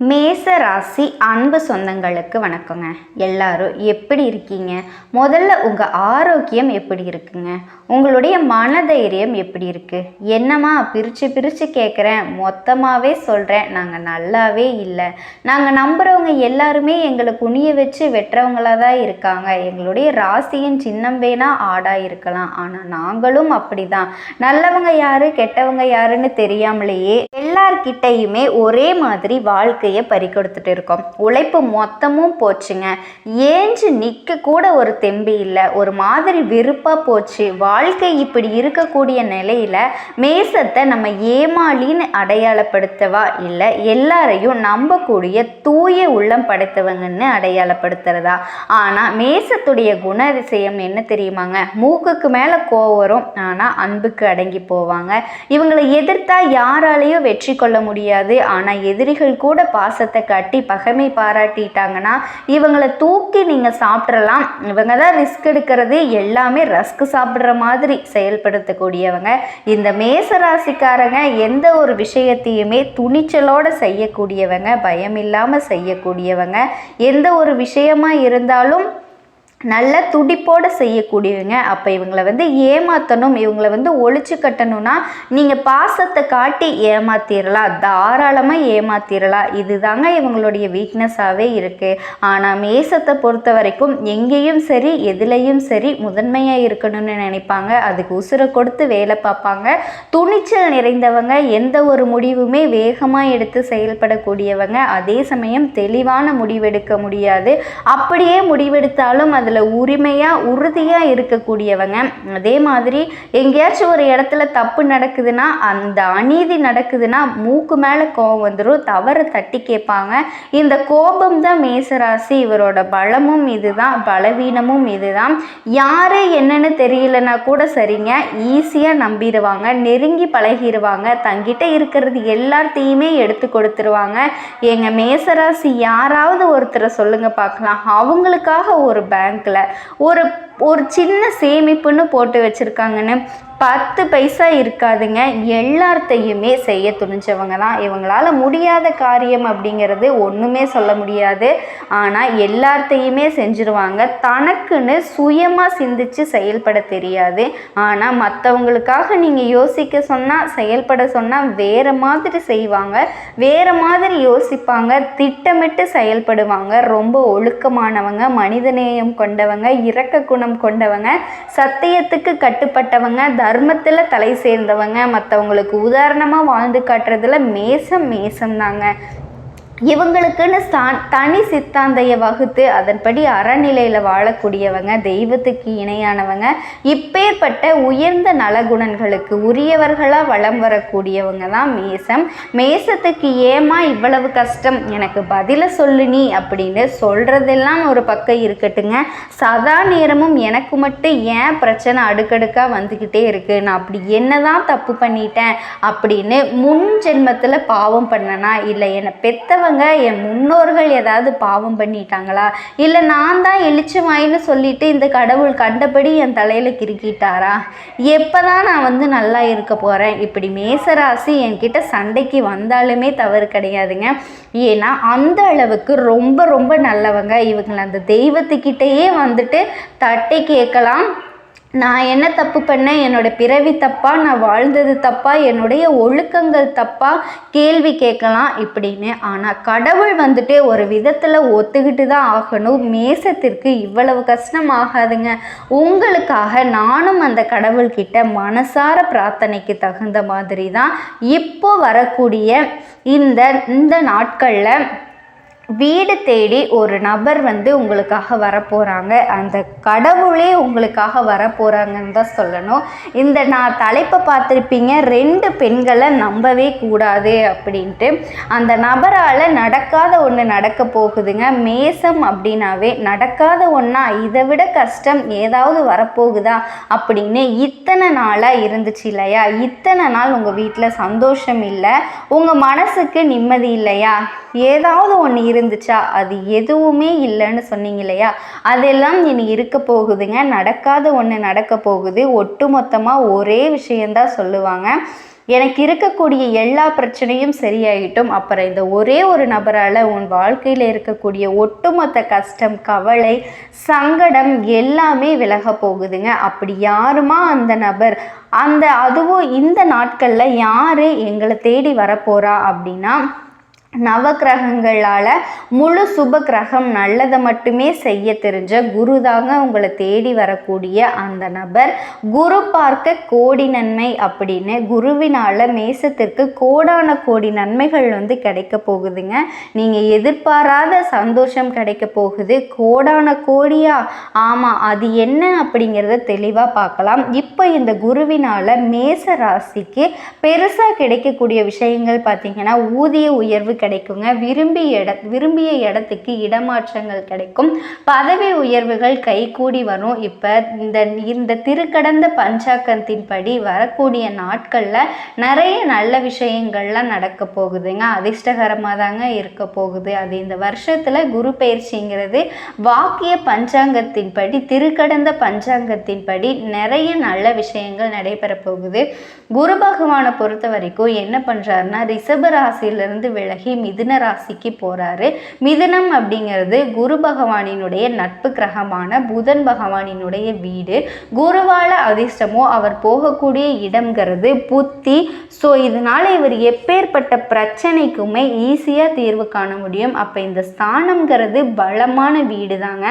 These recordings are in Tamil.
மேச ராசி அன்பு சொந்தங்களுக்கு வணக்கங்க. எல்லாரும் எப்படி இருக்கீங்க? முதல்ல உங்கள் ஆரோக்கியம் எப்படி இருக்குங்க? உங்களுடைய மனதைரியம் எப்படி இருக்குது? என்னம்மா பிரித்து கேட்குறேன், மொத்தமாகவே சொல்கிறேன், நாங்கள் நல்லாவே இல்லை. நாங்கள் நம்புகிறவங்க எல்லாருமே எங்களை குனிய வச்சு வெட்டுறவங்களாக தான் இருக்காங்க. எங்களுடைய ராசியின் சின்னம் வேணா ஆடாக இருக்கலாம், ஆனால் நாங்களும் அப்படி தான். நல்லவங்க யாரு கெட்டவங்க யாருன்னு தெரியாமலேயே எல்லார்கிட்டையுமே ஒரே மாதிரி வாழ்க்கையை பறி கொடுத்துட்டு இருக்கோம். உழைப்பு மொத்தமும் போச்சுங்க. ஏஞ்சு நிற்க கூட ஒரு தெம்பு இல்லை. ஒரு மாதிரி வெறுப்பாக போச்சு. வாழ்க்கை இப்படி இருக்கக்கூடிய நிலையில் மேசத்தை நம்ம ஏமாளின்னு அடையாளப்படுத்தவா, இல்லை எல்லாரையும் நம்பக்கூடிய தூய உள்ளம் படைத்தவங்கன்னு அடையாளப்படுத்துறதா? ஆனால் மேசத்துடைய குணாதிசயம் என்ன தெரியுமாங்க? மூக்குக்கு மேலே கோவம் வரும், ஆனால் அன்புக்கு அடங்கி போவாங்க. இவங்களை எதிர்த்தா யாராலையும் வெற்றி கொள்ள முடியாது. ஆனால் எதிரிகள் கூட பாசத்தை காட்டி பகைமை பாராட்டிட்டாங்கன்னா இவங்களை தூக்கி நீங்கள் சாப்பிட்றலாம். இவங்க தான் ரிஸ்க் எடுக்கிறது, எல்லாமே ரஸ்க் சாப்பிட்ற மாதிரி செயல்படுத்தக்கூடியவங்க. இந்த மேசராசிக்காரங்க எந்த ஒரு விஷயத்தையுமே துணிச்சலோடு செய்யக்கூடியவங்க, பயம் இல்லாமல் செய்யக்கூடியவங்க. எந்த ஒரு விஷயமா இருந்தாலும் நல்ல துடிப்போடு செய்யக்கூடியவங்க. அப்போ இவங்களை ஏமாற்றணும், இவங்களை ஒழிச்சு கட்டணும்னா நீங்கள் பாசத்தை காட்டி ஏமாத்திரலாம், தாராளமாக ஏமாத்திரலாம். இதுதாங்க இவங்களுடைய வீக்னஸாகவே இருக்குது. ஆனால் மேசத்தை பொறுத்த வரைக்கும் எங்கேயும் சரி எதுலேயும் சரி முதன்மையாக இருக்கணும்னு நினைப்பாங்க. அதுக்கு உசுரை கொடுத்து வேலை பார்ப்பாங்க. துணிச்சல் நிறைந்தவங்க. எந்த ஒரு முடிவுமே வேகமாக எடுத்து செயல்படக்கூடியவங்க. அதே சமயம் தெளிவான முடிவெடுக்க முடியாது. அப்படியே முடிவெடுத்தாலும் அது உரிமையாக உறுதியாக இருக்கக்கூடியவங்க. அதே மாதிரி எங்கேயாச்சும் ஒரு இடத்துல தப்பு நடக்குதுன்னா, அந்த அநீதி நடக்குதுன்னா மூக்கு மேலே கோபம் வந்துடும். தவறு தட்டி கேட்பாங்க. இந்த கோபம் தான் மேசராசி. இவரோட பலமும் இதுதான், பலவீனமும் இதுதான். யாரு என்னன்னு தெரியலனா கூட சரிங்க, ஈஸியாக நம்பிடுவாங்க, நெருங்கி பழகிடுவாங்க, தங்கிட்ட இருக்கிறது எல்லாத்தையுமே எடுத்து கொடுத்துருவாங்க. எங்கள் மேசராசி யாராவது ஒருத்தரை சொல்லுங்க பார்க்கலாம், அவங்களுக்காக ஒரு பேங்க்ல ஒரு சின்ன சேமிப்புன்னு போட்டு வச்சுருக்காங்கன்னு 10 பைசா இருக்காதுங்க. எல்லாத்தையுமே செய்ய துணிஞ்சவங்க தான். இவங்களால் முடியாத காரியம் அப்படிங்கிறது ஒன்றுமே சொல்ல முடியாது. ஆனால் எல்லாத்தையுமே செஞ்சுருவாங்க. தனக்குன்னு சுயமாக சிந்திச்சு செயல்பட தெரியாது. ஆனால் மற்றவங்களுக்காக நீங்கள் யோசிக்க சொன்னால், செயல்பட சொன்னால் வேறு மாதிரி செய்வாங்க, வேறு மாதிரி யோசிப்பாங்க, திட்டமிட்டு செயல்படுவாங்க. ரொம்ப ஒழுக்கமானவங்க, மனிதநேயம் கொண்டவங்க, இரக்க குணம் கொண்டவங்க, சத்தியத்துக்கு கட்டுப்பட்டவங்க, தர்மத்தில் தலை சேர்ந்தவங்க, மற்றவங்களுக்கு உதாரணமாக வாழ்ந்து காட்டுறதுல மேசம் தாங்க. இவங்களுக்குன்னு தனி சித்தாந்தையை வகுத்து அதன்படி அறநிலையில் வாழக்கூடியவங்க, தெய்வத்துக்கு இணையானவங்க. இப்பேற்பட்ட உயர்ந்த நலகுணங்களுக்கு உரியவர்களாக வளம் வரக்கூடியவங்க தான் மேசம். மேசத்துக்கு ஏமா இவ்வளவு கஷ்டம், எனக்கு பதிலை சொல்லு நீ அப்படின்னு சொல்கிறதெல்லாம் ஒரு பக்கம் இருக்கட்டுங்க. சதா நேரமும் எனக்கு மட்டும் ஏன் பிரச்சனை அடுக்கடுக்காக வந்துக்கிட்டே இருக்குது, நான் அப்படி என்ன தான் தப்பு பண்ணிட்டேன் அப்படின்னு முன் ஜென்மத்தில் பாவம் பண்ணனா, இல்லை என்னை பெத்தவங்க என் முன்னோர்கள் ஏதாவது பாவம் பண்ணிட்டாங்களா, இல்லை நான் தான் எழுச்சமாயின்னு சொல்லிட்டு இந்த கடவுள் கண்டபடி என் தலையில் கிறுக்கிட்டாரா, எப்போதான் நான் நல்லா இருக்க போகிறேன், இப்படி மேசராசி என்கிட்ட சண்டைக்கு வந்தாலுமே தவறு கிடையாதுங்க. ஏன்னா அந்த அளவுக்கு ரொம்ப ரொம்ப நல்லவங்க. இவங்களை அந்த தெய்வத்துக்கிட்டேயே தட்டி கேட்கலாம், நான் என்ன தப்பு பண்ணேன், என்னோடய பிறவி தப்பா, நான் வாழ்ந்தது தப்பா, என்னுடைய ஒழுக்கங்கள் தப்பா, கேள்வி கேட்கலாம் இப்படின்னு. ஆனால் கடவுள் ஒரு விதத்தில் ஒத்துக்கிட்டு தான் ஆகணும். மேசத்திற்கு இவ்வளவு கஷ்டம் ஆகாதுங்க. உங்களுக்காக நானும் அந்த கடவுள்கிட்ட மனசார பிரார்த்தனைக்கு தகுந்த மாதிரி தான் இப்போ வரக்கூடிய இந்த நாட்களில் வீடு தேடி ஒரு நபர் உங்களுக்காக வரப்போகிறாங்க. அந்த கடவுளே உங்களுக்காக வரப்போகிறாங்கன்னு தான் சொல்லணும். இந்த நான் தலைப்பை பார்த்துருப்பீங்க, 2 பெண்களை நம்பவே கூடாது அப்படின்ட்டு. அந்த நபரால் நடக்காத ஒன்று நடக்க போகுதுங்க. மேசம் அப்படின்னாவே நடக்காத ஒன்றா, இதை விட கஷ்டம் ஏதாவது வரப்போகுதா அப்படின்னு இத்தனை நாளாக இருந்துச்சு இல்லையா? இத்தனை நாள் உங்கள் வீட்டில் சந்தோஷம் இல்லை, உங்கள் மனசுக்கு நிம்மதி இல்லையா, ஏதாவது ஒன்று இருந்துச்சா, அது எதுவுமே இல்லைன்னு சொன்னீங்க இல்லையா? அதெல்லாம் இனி இருக்க போகுதுங்க. நடக்காத ஒன்று நடக்க போகுது. ஒட்டு மொத்தமாக ஒரே விஷயந்தான் சொல்லுவாங்க. எனக்கு இருக்கக்கூடிய எல்லா பிரச்சனையும் சரியாயிட்டும், அப்புறம் இந்த ஒரே ஒரு நபரால் உன் வாழ்க்கையில் இருக்கக்கூடிய ஒட்டுமொத்த கஷ்டம், கவலை, சங்கடம் எல்லாமே விலக போகுதுங்க. அப்படி யாருமா அந்த நபர், அதுவும் இந்த நாட்களில் யார் எங்களை தேடி வரப்போகிறா அப்படின்னா, நவக்கிரகங்களால் முழு சுப கிரகம் நல்லதை மட்டுமே செய்ய தெரிஞ்ச குரு தாங்க உங்களை தேடி வரக்கூடிய அந்த நபர். குரு பார்க்க கோடி நன்மை அப்படின்னு குருவினால் மேசத்திற்கு கோடான கோடி நன்மைகள் கிடைக்க போகுதுங்க. நீங்கள் எதிர்பாராத சந்தோஷம் கிடைக்க போகுது. கோடான கோடியா? ஆமாம், அது என்ன அப்படிங்கிறத தெளிவாக பார்க்கலாம். இப்போ இந்த குருவினால் மேச ராசிக்கு பெருசாக கிடைக்கக்கூடிய விஷயங்கள் பார்த்தீங்கன்னா, ஊதிய உயர்வு கிடைக்குங்க. விரும்பிய இடத்துக்கு இடமாற்றங்கள் கிடைக்கும். பதவி உயர்வுகள் கைகூடி வரும். இப்போ இந்த திருக்கடந்த பஞ்சாக்கத்தின்படி வரக்கூடிய நாட்களில் நிறைய நல்ல விஷயங்கள்லாம் நடக்க போகுதுங்க. அதிர்ஷ்டகரமாக தாங்க இருக்க போகுது. அது இந்த வருஷத்தில் குரு பயிற்சிங்கிறது வாக்கிய பஞ்சாங்கத்தின்படி, திருக்கடந்த பஞ்சாங்கத்தின்படி நிறைய நல்ல விஷயங்கள் நடைபெற போகுது. குரு பகவானை பொறுத்த வரைக்கும் என்ன பண்ணுறாருன்னா, ரிஷப ராசியிலிருந்து விலகி மிதுன ராசிக்கு போறாரு. மிதுனம் அப்படிங்கிறது குரு பகவானினுடைய நட்பு கிரகமான புதன் பகவானினுடைய வீடு. குருவால அதிர்ஷ்டமோ அவர் போகக்கூடிய இடம்ங்கிறது புத்தி. ஸோ இதனால இவர் எப்பேற்பட்ட பிரச்சனைக்குமே ஈஸியாக தீர்வு காண முடியும். அப்போ இந்த ஸ்தானம்ங்கிறது பலமான வீடு தாங்க.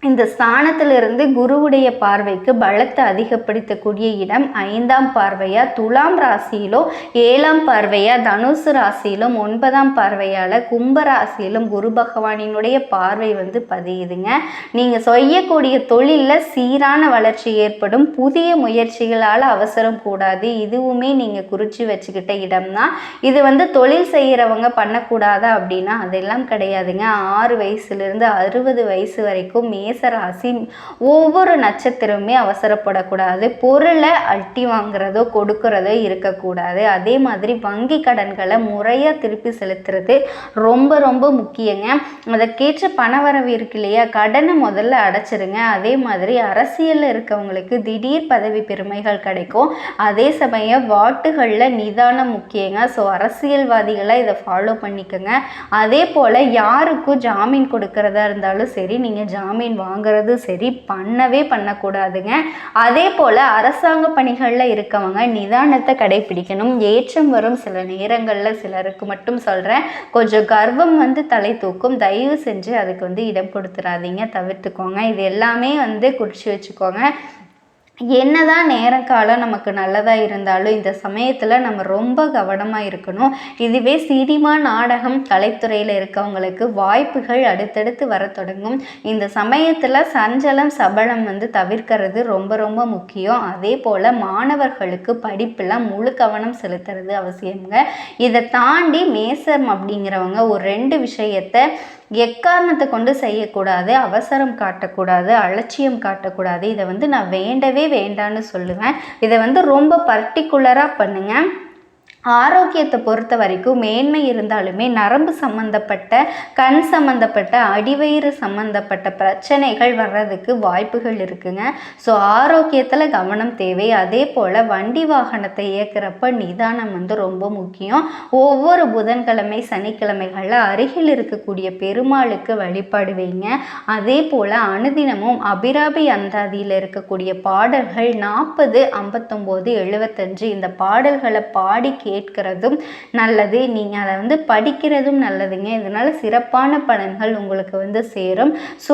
இந்த ஸ்தானத்திலிருந்து குருவுடைய பார்வைக்கு பலத்தை அதிகப்படுத்தக்கூடிய இடம் 5ஆம் பார்வையா துலாம் ராசியிலும், 7ஆம் பார்வையா தனுசு ராசியிலும், 9ஆம் பார்வையால் கும்ப ராசியிலும் குரு பகவானினுடைய பார்வை பதியுதுங்க. நீங்கள் செய்யக்கூடிய தொழிலில் சீரான வளர்ச்சி ஏற்படும். புதிய முயற்சிகளால் அவசரம் கூடாது. இதுவுமே நீங்கள் குறித்து வச்சுக்கிட்ட இடம்தான். இது தொழில் செய்கிறவங்க பண்ணக்கூடாதா அப்படின்னா அதெல்லாம் கிடையாதுங்க. 6 வயசுலேருந்து 60 வயசு வரைக்கும் மேசராசி ஒவ்வொரு நட்சத்திரமே அவசரப்படக்கூடாது. பொருளை அட்டி வாங்குறதோ கொடுக்கறதோ இருக்கக்கூடாது. அதே மாதிரி வங்கி கடன்களை முறையாக திருப்பி செலுத்துறது ரொம்ப ரொம்ப முக்கியங்க. அதற்கேற்ற பணவரவு இருக்கு இல்லையா, கடனை முதல்ல அடைச்சிருங்க. அதே மாதிரி அரசியலில் இருக்கவங்களுக்கு திடீர் பதவி பெருமைகள் கிடைக்கும். அதே சமயம் வாட்டுகளில் நிதானம் முக்கியங்க. ஸோ அரசியல்வாதிகளை இதை ஃபாலோ பண்ணிக்கோங்க. அதே போல் யாருக்கும் ஜாமீன் கொடுக்கறதா இருந்தாலும் சரி, நீங்கள் ஜாமீன் வாங்குறது சரி பண்ணக்கூடாதுங்க. அதே போல் அரசாங்க பணிகளில் இருக்கவங்க நிதானத்தை கடைபிடிக்கணும். ஏற்றம் வரும் சில நேரங்களில் சிலருக்கு மட்டும் சொல்கிறேன், கொஞ்சம் கர்வம் தலை தூக்கும். தயவு செஞ்சு அதுக்கு இடம் கொடுத்துடாதீங்க, தவிர்த்துக்கோங்க. இது எல்லாமே குறித்து வச்சுக்கோங்க. என்னதான் நேரம் காலம் நமக்கு நல்லதாக இருந்தாலும் இந்த சமயத்தில் நம்ம ரொம்ப கவனமாக இருக்கணும். இதுவே சினிமா, நாடகம், கலைத்துறையில் இருக்கவங்களுக்கு வாய்ப்புகள் அடுத்தடுத்து வர தொடங்கும். இந்த சமயத்தில் சஞ்சலம், சபலம் தவிர்க்கிறது ரொம்ப ரொம்ப முக்கியம். அதே போல் மாணவர்களுக்கு படிப்பில் முழு கவனம் செலுத்துறது அவசியங்க. இதை தாண்டி மேசம் அப்படிங்கிறவங்க ஒரு 2 விஷயத்தை எக்காரணத்தை கொண்டு செய்யக்கூடாது. அவசரம் காட்டக்கூடாது, அலட்சியம் காட்டக்கூடாது. இதை நான் வேண்டவே வேண்டான்னு சொல்லுவேன். இதை ரொம்ப பர்டிகுலராக பண்ணுங்க. ஆரோக்கியத்தை பொறுத்த வரைக்கும் மேன்மை இருந்தாலுமே நரம்பு சம்பந்தப்பட்ட, கண் சம்பந்தப்பட்ட, அடிவயிறு சம்பந்தப்பட்ட பிரச்சனைகள் வர்றதுக்கு வாய்ப்புகள் இருக்குங்க. ஸோ ஆரோக்கியத்தில் கவனம் தேவை. அதே போல் வண்டி வாகனத்தை இயக்கிறப்ப நிதானம் ரொம்ப முக்கியம். ஒவ்வொரு புதன்கிழமை, சனிக்கிழமைகளில் அருகில் இருக்கக்கூடிய பெருமாளுக்கு வழிபாடு வைங்க. அதே போல் அனுதினமும் அபிராபி அந்தாதியில் இருக்கக்கூடிய பாடல்கள் 40, 59, 75 இந்த பாடல்களை பாடி கேட்கிறதும் நல்லது. நீங்கள் அதை படிக்கிறதும் நல்லதுங்க. இதனால் சிறப்பான பலன்கள் உங்களுக்கு சேரும். ஸோ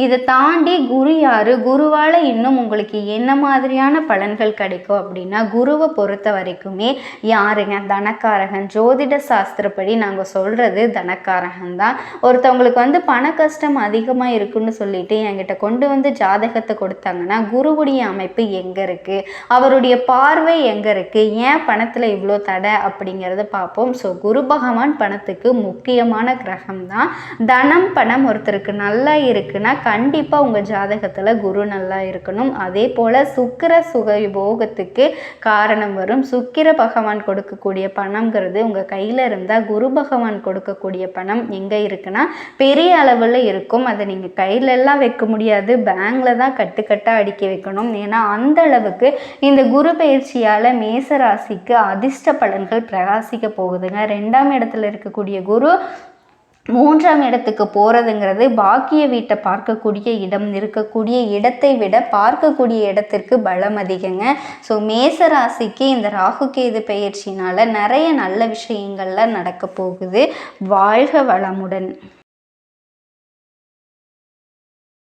இதை தாண்டி குரு யார், குருவால் இன்னும் உங்களுக்கு என்ன மாதிரியான பலன்கள் கிடைக்கும் அப்படின்னா, குருவை பொறுத்த வரைக்குமே யாருங்க, தனக்காரகன். ஜோதிட சாஸ்திரப்படி நாங்கள் சொல்கிறது தனக்காரகன் தான். ஒருத்தவங்களுக்கு பண கஷ்டம் அதிகமாக இருக்குன்னு சொல்லிட்டு என்கிட்ட கொண்டு ஜாதகத்தை கொடுத்தாங்கன்னா, குருவுடைய அமைப்பு எங்கே இருக்குது, அவருடைய பார்வை எங்கே இருக்குது, ஏன் பணத்தில் இவ்வளோ தடை அப்படிங்கிறத பார்ப்போம். ஸோ குரு பகவான் பணத்துக்கு முக்கியமான கிரகம் தான். தனம் பணம் ஒருத்தருக்கு நல்லா இருக்குன்னா கண்டிப்பாக உங்கள் ஜாதகத்தில் குரு நல்லா இருக்கணும். அதே போல் சுக்கிர சுகயோகத்துக்கு காரணம் வரும். சுக்கிர பகவான் கொடுக்கக்கூடிய பணம்ங்கிறது உங்கள் கையில் இருந்தால் குரு பகவான் கொடுக்கக்கூடிய பணம் எங்கே இருக்குன்னா பெரிய அளவில் இருக்கும். அதை நீங்கள் கையிலெல்லாம் வைக்க முடியாது, பேங்கில் தான் கட்டுக்கட்டாக அடுக்கி வைக்கணும். ஏன்னா அந்த அளவுக்கு இந்த குரு பயிற்சியால் மேசராசிக்கு அதிர்ஷ்ட பலன்கள் பிரகாசிக்க போகுதுங்க. 2ஆம் இடத்துல இருக்கக்கூடிய குரு 3ஆம் இடத்துக்கு போகிறதுங்கிறது பாக்கிய வீட்டை பார்க்கக்கூடிய இடம், இருக்கக்கூடிய இடத்தை விட பார்க்கக்கூடிய இடத்திற்கு பலம் அதிகங்க. ஸோ மேசராசிக்கு இந்த ராகுகேது பயிற்சினால் நிறைய நல்ல விஷயங்கள்லாம் நடக்க போகுது. வாழ்க வளமுடன்.